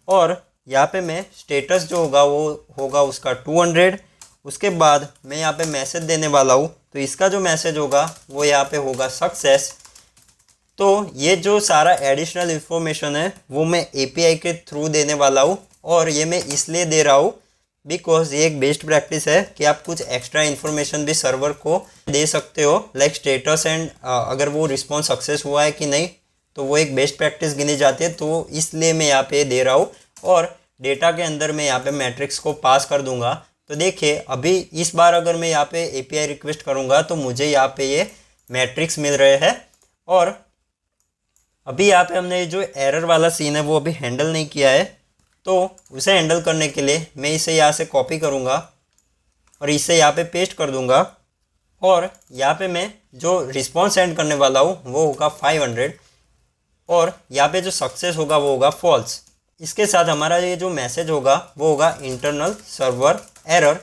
A: और यहाँ पे मैं स्टेटस जो होगा वो होगा उसका 200। उसके बाद मैं यहाँ पे मैसेज देने वाला हूँ, तो इसका जो मैसेज होगा वो यहाँ पे होगा सक्सेस। तो ये जो सारा एडिशनल इन्फॉर्मेशन है वो मैं API के थ्रू देने वाला हूँ, और ये मैं इसलिए दे रहा हूँ बिकॉज ये एक बेस्ट प्रैक्टिस है कि आप कुछ एक्स्ट्रा इन्फॉर्मेशन भी सर्वर को दे सकते हो, लाइक स्टेटस एंड अगर वो रिस्पॉन्स सक्सेस हुआ है कि नहीं, तो वो एक बेस्ट प्रैक्टिस गिनी जाती है। तो इसलिए मैं यहाँ पे दे रहा हूँ, और डेटा के अंदर मैं यहाँ पे मैट्रिक्स को पास कर दूंगा। तो देखिए अभी इस बार अगर मैं यहाँ पे API रिक्वेस्ट करूँगा तो मुझे यहाँ पे ये मैट्रिक्स मिल रहे हैं। और अभी यहाँ पे हमने जो एरर वाला सीन है वो अभी हैंडल नहीं किया है, तो उसे हैंडल करने के लिए मैं इसे यहाँ से कॉपी करूँगा और इसे यहाँ पे पेस्ट कर दूँगा, और यहाँ पे मैं जो रिस्पॉन्स सेंड करने वाला हूँ वो होगा 500, और यहाँ पे जो सक्सेस होगा वो होगा फॉल्स। इसके साथ हमारा ये जो मैसेज होगा वो होगा इंटरनल सर्वर एरर।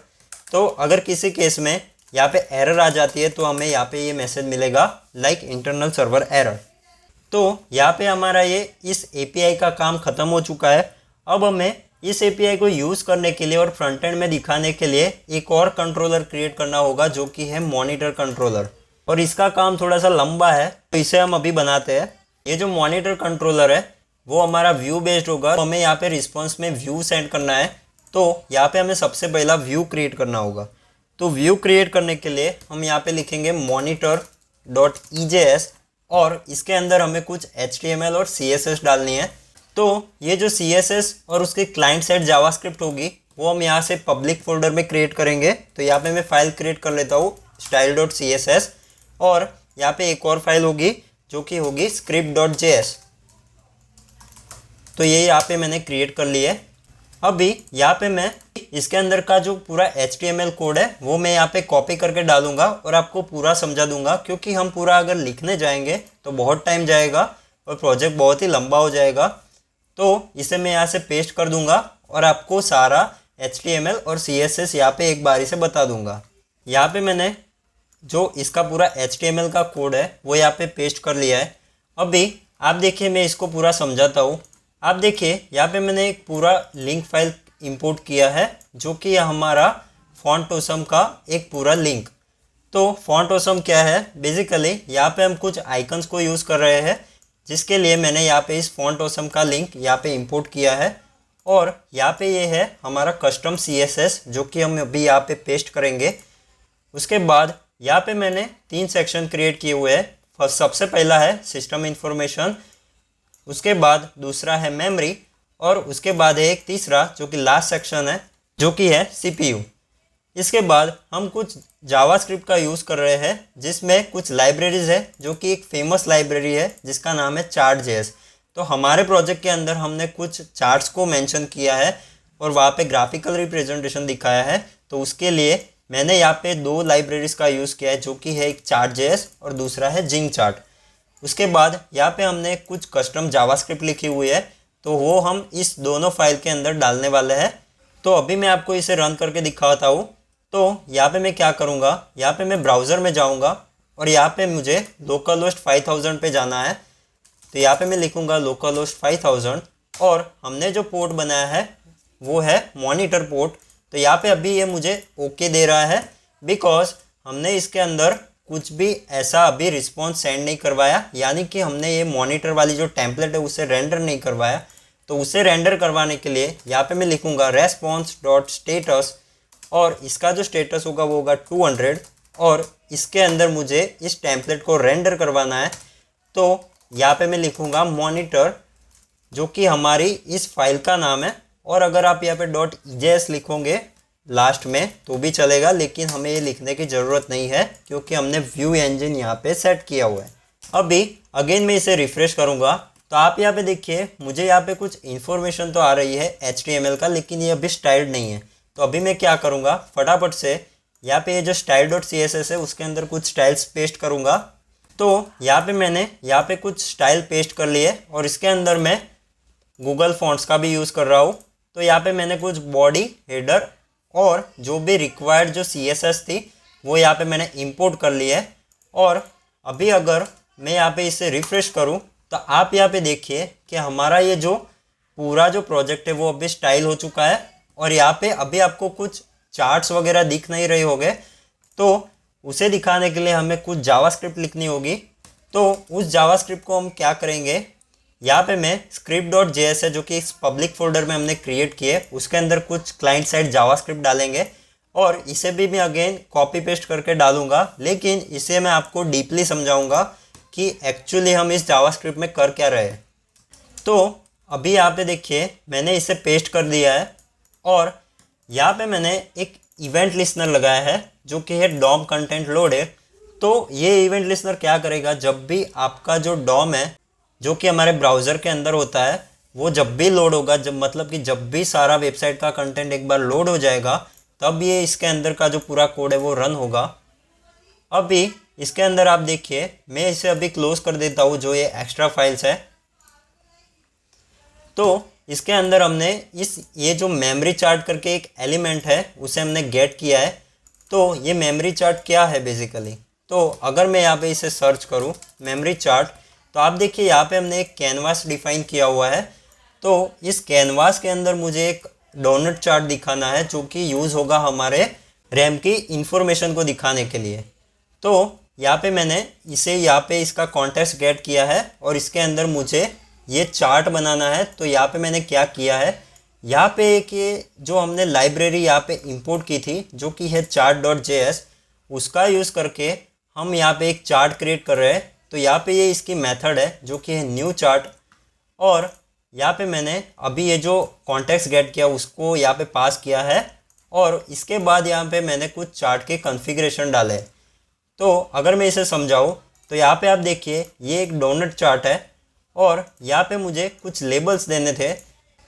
A: तो अगर किसी केस में यहाँ पे एरर आ जाती है तो हमें यहाँ पे ये मैसेज मिलेगा लाइक इंटरनल सर्वर एरर। तो यहाँ पे हमारा ये इस API का काम ख़त्म हो चुका है। अब हमें इस API को यूज़ करने के लिए और फ्रंट एंड में दिखाने के लिए एक और कंट्रोलर क्रिएट करना होगा जो कि है मॉनिटर कंट्रोलर, और इसका काम थोड़ा सा लंबा है तो इसे हम अभी बनाते हैं। ये जो मॉनिटर कंट्रोलर है वो हमारा व्यू बेस्ड होगा, तो हमें यहाँ पे रिस्पॉन्स में व्यू सेंड करना है। तो यहाँ पे हमें सबसे पहला व्यू क्रिएट करना होगा। तो व्यू क्रिएट करने के लिए हम यहाँ पे लिखेंगे monitor.ejs, और इसके अंदर हमें कुछ HTML और CSS डालनी है। तो ये जो CSS और उसकी क्लाइंट साइड जावास्क्रिप्ट होगी वो हम यहाँ से पब्लिक फोल्डर में क्रिएट करेंगे। तो यहाँ पे मैं फाइल क्रिएट कर लेता हूँ style.css, और यहाँ पे एक और फाइल होगी जो कि होगी script.js। तो ये यहाँ पे मैंने क्रिएट कर ली है। अभी यहाँ पे मैं इसके अंदर का जो पूरा HTML कोड है वो मैं यहाँ पे कॉपी करके डालूंगा और आपको पूरा समझा दूंगा, क्योंकि हम पूरा अगर लिखने जाएंगे तो बहुत टाइम जाएगा और प्रोजेक्ट बहुत ही लंबा हो जाएगा। तो इसे मैं यहाँ से पेस्ट कर दूंगा और आपको सारा HTML और CSS यहाँ पे एक बारी से बता दूंगा। यहाँ पे मैंने जो इसका पूरा HTML का कोड है वो यहाँ पे पेस्ट कर लिया है। अभी आप देखिए मैं इसको पूरा समझाता हूँ। आप देखिए यहाँ पे मैंने एक पूरा लिंक फाइल इंपोर्ट किया है जो कि हमारा फॉन्ट ऑसम का एक पूरा लिंक। तो फॉन्ट ऑसम क्या है, बेसिकली यहाँ पे हम कुछ आइकन्स को यूज़ कर रहे हैं, जिसके लिए मैंने यहाँ पे इस फॉन्ट ऑसम का लिंक यहाँ पे इंपोर्ट किया है। और यहाँ पे ये है हमारा कस्टम CSS जो कि हम अभी यहाँ पे पेस्ट करेंगे। उसके बाद यहाँ पे मैंने 3 सेक्शन क्रिएट किए हुए हैं। फर्स्ट सबसे पहला है सिस्टम इंफॉर्मेशन, उसके बाद दूसरा है मेमोरी, और उसके बाद है एक तीसरा जो कि लास्ट सेक्शन है जो कि है CPU। इसके बाद हम कुछ जावास्क्रिप्ट का यूज़ कर रहे हैं जिसमें कुछ लाइब्रेरीज है जो कि एक फेमस लाइब्रेरी है जिसका नाम है Chart.js। तो हमारे प्रोजेक्ट के अंदर हमने कुछ चार्ट्स को मेंशन किया है और वहाँ पे ग्राफिकल रिप्रेजेंटेशन दिखाया है। तो उसके लिए मैंने यहाँ पे 2 लाइब्रेरीज का यूज़ किया है जो कि है एक Chart.js और दूसरा है Jing Chart। उसके बाद यहाँ पे हमने कुछ कस्टम जावास्क्रिप्ट लिखी हुई है, तो वो हम इस दोनों फाइल के अंदर डालने वाले हैं। तो अभी मैं आपको इसे रन करके दिखाता हूँ। तो यहाँ पे मैं क्या करूँगा, यहाँ पे मैं ब्राउज़र में जाऊँगा और यहाँ पे मुझे लोकल होस्ट 5000 पे जाना है। तो यहाँ पे मैं लिखूँगा लोकल होस्ट 5000, और हमने जो पोर्ट बनाया है वो है मॉनिटर पोर्ट। तो यहाँ पे अभी ये मुझे ओके दे रहा है बिकॉज हमने इसके अंदर कुछ भी ऐसा अभी रिस्पॉन्स सेंड नहीं करवाया, यानी कि हमने ये मॉनिटर वाली जो टेम्पलेट है उसे रेंडर नहीं करवाया। तो उसे रेंडर करवाने के लिए यहाँ पे मैं लिखूँगा रेस्पॉन्स डॉट स्टेटस, और इसका जो स्टेटस होगा वो होगा 200, और इसके अंदर मुझे इस टेम्पलेट को रेंडर करवाना है। तो यहाँ पे मैं लिखूँगा मॉनिटर, जो कि हमारी इस फाइल का नाम है, और अगर आप यहाँ पे डॉट EJS लिखोगे लास्ट में तो भी चलेगा, लेकिन हमें ये लिखने की ज़रूरत नहीं है क्योंकि हमने व्यू इंजन यहाँ पे सेट किया हुआ है। अभी अगेन मैं इसे रिफ्रेश करूँगा तो आप यहाँ पे देखिए मुझे यहाँ पे कुछ इन्फॉर्मेशन तो आ रही है HTML का, लेकिन ये अभी स्टाइल्ड नहीं है। तो अभी मैं क्या करूँगा, फटाफट से यहाँ पे ये जो style.css है उसके अंदर कुछ स्टाइल्स पेस्ट करूँगा। तो यहाँ पे मैंने यहाँ पे कुछ स्टाइल पेस्ट कर लिए, और इसके अंदर मैं गूगल फॉन्ट्स का भी यूज़ कर रहा हूँ। तो यहाँ पे मैंने कुछ बॉडी, हेडर और जो भी रिक्वायर्ड जो CSS थी वो यहाँ पे मैंने इंपोर्ट कर ली है। और अभी अगर मैं यहाँ पे इसे रिफ्रेश करूँ तो आप यहाँ पे देखिए कि हमारा ये जो पूरा जो प्रोजेक्ट है वो अभी स्टाइल हो चुका है, और यहाँ पे अभी आपको कुछ चार्ट्स वगैरह दिख नहीं रहे होंगे। तो उसे दिखाने के लिए हमें कुछ जावास्क्रिप्ट लिखनी होगी। तो उस जावास्क्रिप्ट को हम क्या करेंगे, यहाँ पे मैं script.js है जो कि इस पब्लिक फोल्डर में हमने क्रिएट किए, उसके अंदर कुछ क्लाइंट साइड जावास्क्रिप्ट डालेंगे, और इसे भी मैं अगेन कॉपी पेस्ट करके डालूंगा। लेकिन इसे मैं आपको डीपली समझाऊंगा कि एक्चुअली हम इस जावास्क्रिप्ट में कर क्या रहे हैं। तो अभी यहाँ पे देखिए मैंने इसे पेस्ट कर दिया है, और यहाँ पे मैंने एक इवेंट लिस्नर लगाया है जो कि है डॉम कंटेंट लोड है। तो ये इवेंट लिस्नर क्या करेगा, जब भी आपका जो डॉम है जो कि हमारे ब्राउज़र के अंदर होता है वो जब भी लोड होगा, जब मतलब कि जब भी सारा वेबसाइट का कंटेंट एक बार लोड हो जाएगा तब ये इसके अंदर का जो पूरा कोड है वो रन होगा। अभी इसके अंदर आप देखिए मैं इसे अभी क्लोज कर देता हूँ जो ये एक्स्ट्रा फाइल्स है। तो इसके अंदर हमने ये जो मेमोरी चार्ट करके एक एलिमेंट है उसे हमने गेट किया है। तो ये मेमोरी चार्ट क्या है बेसिकली, तो अगर मैं यहाँ पे इसे सर्च करूँ मेमोरी चार्ट, तो आप देखिए यहाँ पे हमने एक कैनवास डिफाइन किया हुआ है। तो इस कैनवास के अंदर मुझे एक डोनट चार्ट दिखाना है जो कि यूज़ होगा हमारे रैम की इंफॉर्मेशन को दिखाने के लिए। तो यहाँ पे मैंने इसे यहाँ पे इसका कॉन्टेक्स्ट गेट किया है, और इसके अंदर मुझे ये चार्ट बनाना है। तो यहाँ पे मैंने क्या किया है, यहाँ पे एक ये जो हमने लाइब्रेरी यहाँ पे इंपोर्ट की थी जो कि है chart.js, उसका यूज़ करके हम यहाँ पे एक चार्ट क्रिएट कर रहे हैं। तो यहाँ पे ये इसकी मेथड है जो कि है न्यू चार्ट, और यहाँ पे मैंने अभी ये जो कॉन्टेक्स्ट गेट किया उसको यहाँ पे पास किया है, और इसके बाद यहाँ पे मैंने कुछ चार्ट के कॉन्फ़िगरेशन डाले। तो अगर मैं इसे समझाऊँ तो यहाँ पे आप देखिए ये एक डोनट चार्ट है, और यहाँ पे मुझे कुछ लेबल्स देने थे।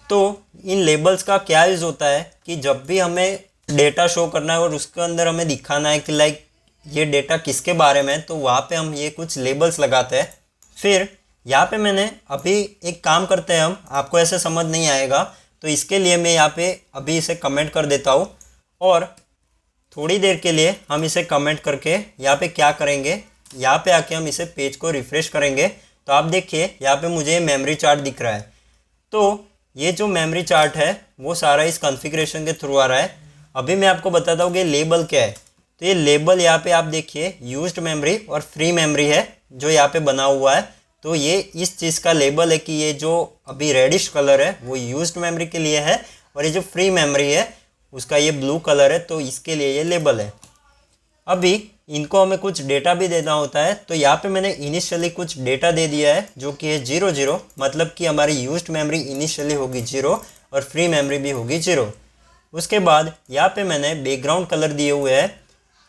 A: तो इन लेबल्स का क्या यूज़ होता है कि जब भी हमें डेटा शो करना है और उसके अंदर हमें दिखाना है कि लाइक ये डेटा किसके बारे में, तो वहाँ पे हम ये कुछ लेबल्स लगाते हैं। फिर यहाँ पे मैंने अभी एक काम करते हैं, हम आपको ऐसे समझ नहीं आएगा तो इसके लिए मैं यहाँ पे अभी इसे कमेंट कर देता हूँ, और थोड़ी देर के लिए हम इसे कमेंट करके यहाँ पे क्या करेंगे, यहाँ पे आके हम इसे पेज को रिफ़्रेश करेंगे। तो आप देखिए यहाँ पे मुझे मेमोरी चार्ट दिख रहा है। तो ये जो मेमोरी चार्ट है वो सारा इस कॉन्फ़िगरेशन के थ्रू आ रहा है। अभी मैं आपको बताता हूँ कि लेबल क्या है। तो ये लेबल यहाँ पे आप देखिए यूज्ड मेमोरी और फ्री मेमोरी है जो यहाँ पे बना हुआ है। तो ये इस चीज़ का लेबल है कि ये जो अभी रेडिश कलर है वो यूज्ड मेमोरी के लिए है, और ये जो फ्री मेमोरी है उसका ये ब्लू कलर है, तो इसके लिए ये लेबल है। अभी इनको हमें कुछ डेटा भी देना होता है। तो यहाँ पे मैंने इनिशियली कुछ डेटा दे दिया है जो कि है 00, मतलब कि हमारी यूज्ड मेमोरी इनिशियली होगी 0 और फ्री मेमोरी भी होगी 0। उसके बाद यहाँ पे मैंने बैकग्राउंड कलर दिए हुए हैं।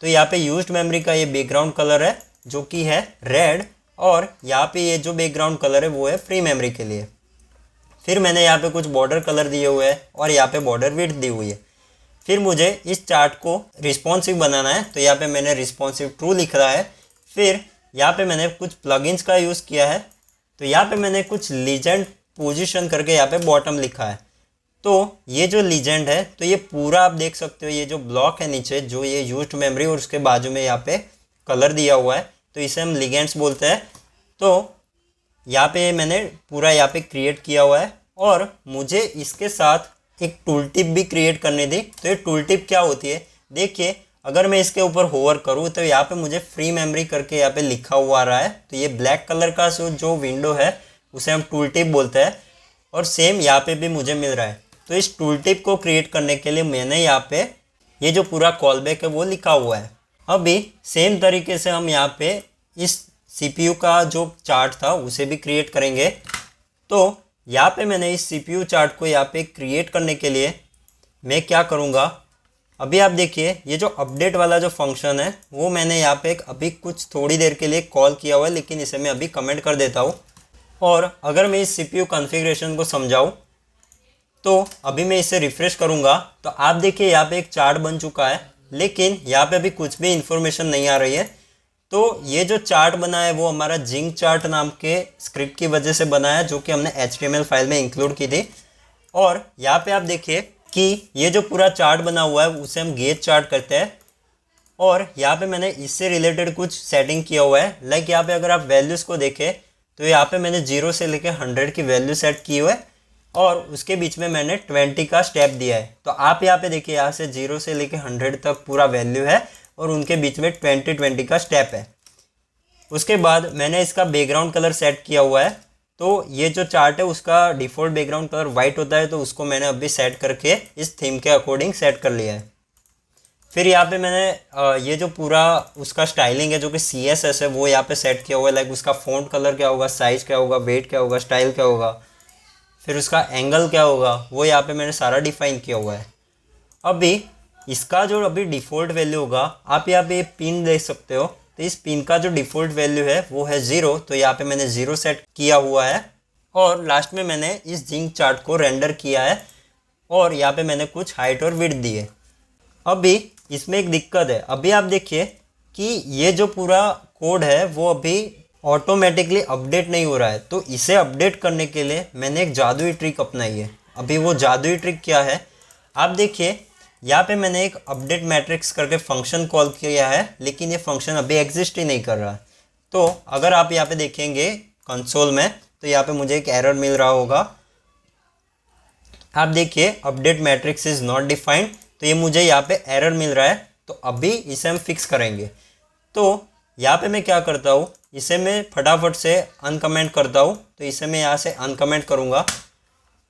A: तो यहाँ पे यूज्ड मेमोरी का ये बैकग्राउंड कलर है जो कि है रेड, और यहाँ पे ये जो बैकग्राउंड कलर है वो है फ्री मेमोरी के लिए। फिर मैंने यहाँ पे कुछ बॉर्डर कलर दिए हुए हैं और यहाँ पे बॉर्डर विड्थ दी हुई है। फिर मुझे इस चार्ट को रिस्पॉन्सिव बनाना है, तो यहाँ पे मैंने रिस्पॉन्सिव ट्रू लिख रहा है। फिर यहाँ पे मैंने कुछ प्लगइन्स का यूज़ किया है। तो यहाँ पे मैंने कुछ लीजेंड पोजीशन करके यहाँ पे बॉटम लिखा है। तो ये जो लीजेंड है तो ये पूरा आप देख सकते हो, ये जो ब्लॉक है नीचे जो ये यूज्ड मेमोरी और उसके बाजू में यहाँ पे कलर दिया हुआ है, तो इसे हम लिगेंड्स बोलते हैं। तो यहाँ पे मैंने पूरा यहाँ पे क्रिएट किया हुआ है, और मुझे इसके साथ एक टूल टिप भी क्रिएट करनी थी। तो ये टूल टिप क्या होती है, देखिए अगर मैं इसके ऊपर होवर करूँ तो यहाँ पे मुझे फ्री मेमोरी करके यहाँ पे लिखा हुआ आ रहा है। तो ये ब्लैक कलर का जो विंडो है उसे हम टूल टिप बोलते हैं, और सेम यहाँ पे भी मुझे मिल रहा है। तो इस टूल टिप को क्रिएट करने के लिए मैंने यहाँ पे ये जो पूरा कॉल बैक है वो लिखा हुआ है। अभी सेम तरीके से हम यहाँ पे इस CPU का जो चार्ट था उसे भी क्रिएट करेंगे। तो यहाँ पे मैंने इस CPU चार्ट को यहाँ पे क्रिएट करने के लिए मैं क्या करूँगा, अभी आप देखिए ये जो अपडेट वाला जो फंक्शन है वो मैंने यहाँ पे अभी कुछ थोड़ी देर के लिए कॉल किया हुआ है, लेकिन इसे मैं अभी कमेंट कर देता हूँ। और अगर मैं इस CPU कॉन्फ़िगरेशन को समझाऊँ तो अभी मैं इसे रिफ़्रेश करूँगा तो आप देखिए यहाँ पे एक चार्ट बन चुका है, लेकिन यहाँ पे अभी कुछ भी इंफॉर्मेशन नहीं आ रही है। तो ये जो चार्ट बना है वो हमारा जिंक चार्ट नाम के स्क्रिप्ट की वजह से बना है, जो कि हमने HTML फाइल में इंक्लूड की थी। और यहाँ पे आप देखिए कि ये जो पूरा चार्ट बना हुआ है उसे हम गेज चार्ट करते हैं। और यहाँ पे मैंने इससे रिलेटेड कुछ सेटिंग किया हुआ है। लाइक यहाँ पे अगर आप वैल्यूज़ को देखें तो यहाँ पे मैंने 0 से लेकर 100 की वैल्यू सेट की हुई है, और उसके बीच में मैंने 20 का स्टेप दिया है। तो आप यहाँ पे देखिए यहाँ से 0 से लेकर 100 तक पूरा वैल्यू है और उनके बीच में 20 का स्टेप है। उसके बाद मैंने इसका बैकग्राउंड कलर सेट किया हुआ है। तो ये जो चार्ट है उसका डिफ़ॉल्ट बैकग्राउंड कलर वाइट होता है, तो उसको मैंने अभी सेट करके इस थीम के अकॉर्डिंग सेट कर लिया है। फिर यहाँ पे मैंने ये जो पूरा उसका स्टाइलिंग है जो कि CSS है वो यहाँ पे सेट किया हुआ है। लाइक उसका फ़ॉन्ट कलर क्या होगा, साइज़ क्या होगा, वेट क्या होगा, स्टाइल क्या होगा, फिर उसका एंगल क्या होगा, वो यहाँ पे मैंने सारा डिफ़ाइन किया हुआ है। अभी इसका जो अभी डिफ़ॉल्ट वैल्यू होगा, आप यहाँ पे पिन देख सकते हो। तो इस पिन का जो डिफ़ॉल्ट वैल्यू है वो है 0, तो यहाँ पे मैंने 0 सेट किया हुआ है। और लास्ट में मैंने इस जिंक चार्ट को रेंडर किया है और यहाँ पे मैंने कुछ हाइट और विड्थ दी है। अभी इसमें एक दिक्कत है। अभी आप देखिए कि ये जो पूरा कोड है वो अभी ऑटोमेटिकली अपडेट नहीं हो रहा है। तो इसे अपडेट करने के लिए मैंने एक जादुई ट्रिक अपनाई है। अभी वो जादुई ट्रिक क्या है, आप देखिए यहाँ पे मैंने एक अपडेट मैट्रिक्स करके फंक्शन कॉल किया है, लेकिन ये फंक्शन अभी एग्जिस्ट ही नहीं कर रहा है। तो अगर आप यहाँ पे देखेंगे कंसोल में तो यहाँ पे मुझे एक एरर मिल रहा होगा। आप देखिए update matrix is not defined, तो ये मुझे यहाँ पे एरर मिल रहा है। तो अभी इसे हम फिक्स करेंगे। तो यहाँ पे मैं क्या करता हूँ, इसे मैं फटाफट से अनकमेंट करता हूँ। तो इसे मैं यहाँ से अनकमेंट करूँगा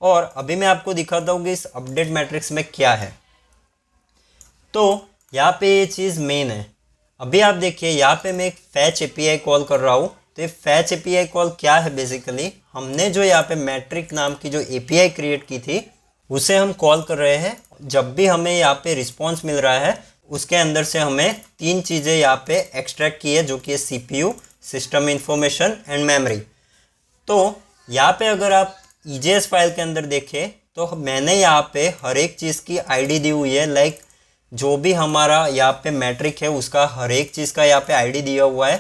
A: और अभी मैं आपको दिखाता हूँ कि इस अपडेट मैट्रिक्स में क्या है। तो यहाँ पे ये चीज़ मेन है। अभी आप देखिए यहाँ पे मैं एक फैच API कॉल कर रहा हूँ। तो ये फैच API कॉल क्या है, बेसिकली हमने जो यहाँ पे मैट्रिक नाम की जो API क्रिएट की थी उसे हम कॉल कर रहे हैं। जब भी हमें यहाँ पे रिस्पॉन्स मिल रहा है उसके अंदर से हमें 3 चीज़ें यहाँ पे एक्सट्रैक्ट की है, जो कि है CPU, system information and memory. तो यहाँ पे अगर आप EJS फाइल के अंदर देखें तो मैंने यहाँ पे हर एक चीज़ की ID दी हुई है। लाइक जो भी हमारा यहाँ पे मैट्रिक है उसका हर एक चीज़ का यहाँ पे ID दिया हुआ है।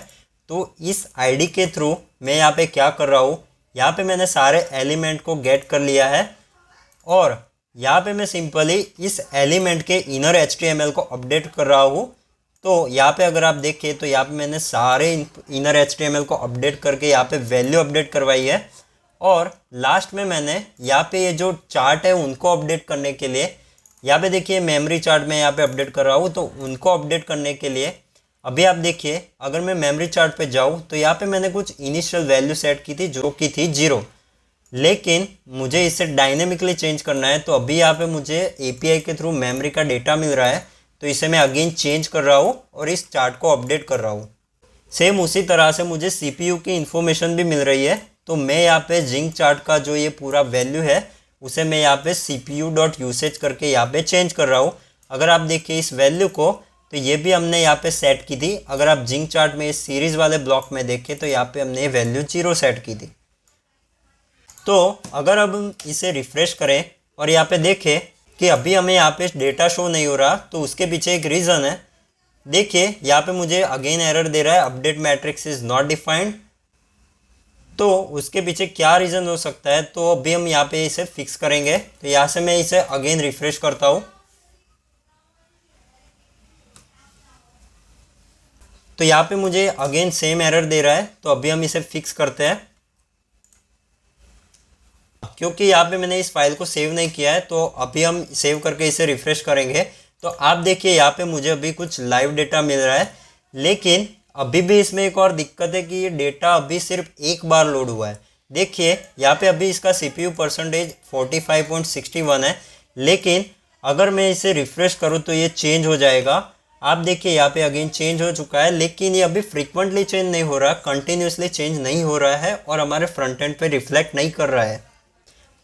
A: तो इस ID के थ्रू मैं यहाँ पे क्या कर रहा हूँ, यहाँ पे मैंने सारे एलिमेंट को गेट कर लिया है और यहाँ पे मैं सिंपली इस एलिमेंट के इनर HTML को अपडेट कर रहा हूँ। तो यहाँ पे अगर आप देखें तो यहाँ पे मैंने सारे इनर HTML को अपडेट करके यहाँ पे वैल्यू अपडेट करवाई है। और लास्ट में मैंने यहाँ पे ये जो चार्ट है उनको अपडेट करने के लिए यहाँ पे देखिए मेमोरी चार्ट में यहाँ पे अपडेट कर रहा हूँ। तो उनको अपडेट करने के लिए अभी आप देखिए अगर मैं मेमोरी चार्ट पे जाऊँ तो यहाँ पे मैंने कुछ इनिशियल वैल्यू सेट की थी जो कि थी 0, लेकिन मुझे इसे डायनेमिकली चेंज करना है। तो अभी यहाँ पे मुझे API के थ्रू मेमोरी का डेटा मिल रहा है, तो इसे मैं अगेन चेंज कर रहा हूँ और इस चार्ट को अपडेट कर रहा हूँ। सेम उसी तरह से मुझे CPU की इन्फॉर्मेशन भी मिल रही है। तो मैं यहाँ पे जिंक चार्ट का जो ये पूरा वैल्यू है उसे मैं यहाँ पे CPU.usage करके यहाँ पे चेंज कर रहा हूँ। अगर आप देखिए इस वैल्यू को, तो ये भी हमने यहाँ पे सेट की थी। अगर आप जिंक चार्ट में इस सीरीज़ वाले ब्लॉक में देखें तो यहाँ पे हमने ये वैल्यू 0 सेट की थी। तो अगर अब हम इसे रिफ़्रेश करें और यहाँ पे देखें कि अभी हमें यहाँ पे डेटा शो नहीं हो रहा, तो उसके पीछे एक रीज़न है। देखिए यहाँ पे मुझे अगेन एरर दे रहा है, update matrix is not defined. तो उसके पीछे क्या रीज़न हो सकता है, तो अभी हम यहाँ पे इसे फिक्स करेंगे। तो यहाँ से मैं इसे अगेन रिफ़्रेश करता हूँ। तो यहाँ पे मुझे अगेन सेम एरर दे रहा है। तो अभी हम इसे फिक्स करते हैं। क्योंकि यहाँ पे मैंने इस फाइल को सेव नहीं किया है, तो अभी हम सेव करके इसे रिफ़्रेश करेंगे। तो आप देखिए यहाँ पे मुझे अभी कुछ लाइव डेटा मिल रहा है, लेकिन अभी भी इसमें एक और दिक्कत है कि ये डेटा अभी सिर्फ एक बार लोड हुआ है। देखिए यहाँ पे अभी इसका CPU परसेंटेज 45.61 है, लेकिन अगर मैं इसे रिफ्रेश करूँ तो ये चेंज हो जाएगा। आप देखिए यहाँ पे अगेन चेंज हो चुका है, लेकिन ये अभी फ्रीक्वेंटली चेंज नहीं हो रहा, कंटिन्यूसली चेंज नहीं हो रहा है और हमारे फ्रंट एंड पे रिफ्लेक्ट नहीं कर रहा है।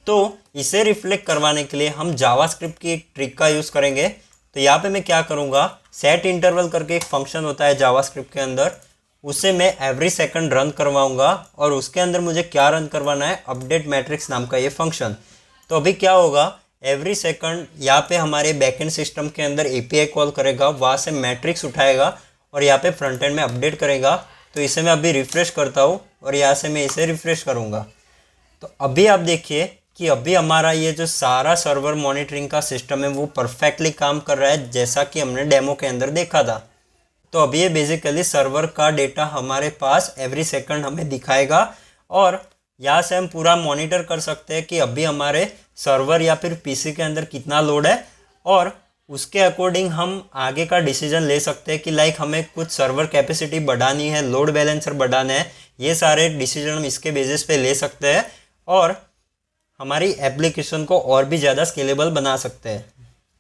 A: तो इसे रिफ्लेक्ट करवाने के लिए हम जावास्क्रिप्ट की एक ट्रिक का यूज़ करेंगे। तो यहाँ पे मैं क्या करूँगा, सेट इंटरवल करके एक फंक्शन होता है जावास्क्रिप्ट के अंदर, उसे मैं एवरी सेकंड रन करवाऊँगा और उसके अंदर मुझे क्या रन करवाना है, अपडेट मैट्रिक्स नाम का ये फंक्शन। तो अभी क्या होगा, एवरी सेकंड यहाँ पे हमारे बैकएंड सिस्टम के अंदर API कॉल करेगा, वहाँ से मैट्रिक्स उठाएगा और यहाँ पे फ्रंट एंड में अपडेट करेगा। तो इसे मैं अभी रिफ्रेश करता हूँ और यहाँ से मैं इसे रिफ्रेश करूँगा। तो अभी आप देखिए कि अभी हमारा ये जो सारा सर्वर मॉनिटरिंग का सिस्टम है वो परफेक्टली काम कर रहा है, जैसा कि हमने डेमो के अंदर देखा था। तो अभी ये बेसिकली सर्वर का डेटा हमारे पास एवरी सेकंड हमें दिखाएगा और यहाँ से हम पूरा मॉनिटर कर सकते हैं कि अभी हमारे सर्वर या फिर PC के अंदर कितना लोड है, और उसके अकॉर्डिंग हम आगे का डिसीजन ले सकते हैं कि लाइक हमें कुछ सर्वर कैपेसिटी बढ़ानी है, लोड बैलेंसर बढ़ाना है। ये सारे डिसीजन हम इसके बेसिस पे ले सकते हैं और हमारी एप्लीकेशन को और भी ज़्यादा स्केलेबल बना सकते हैं।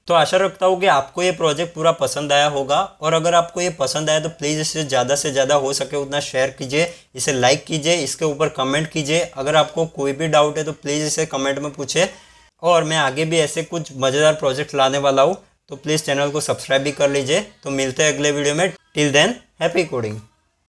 A: तो आशा रखता हूँ कि आपको ये प्रोजेक्ट पूरा पसंद आया होगा, और अगर आपको ये पसंद आया तो प्लीज़ इसे ज़्यादा से ज़्यादा हो सके उतना शेयर कीजिए, इसे लाइक कीजिए, इसके ऊपर कमेंट कीजिए। अगर आपको कोई भी डाउट है तो प्लीज़ इसे कमेंट में पूछे, और मैं आगे भी ऐसे कुछ मज़ेदार प्रोजेक्ट लाने वाला हूँ, तो प्लीज़ चैनल को सब्सक्राइब भी कर लीजिए। तो मिलते हैं अगले वीडियो में। Till than happy coding.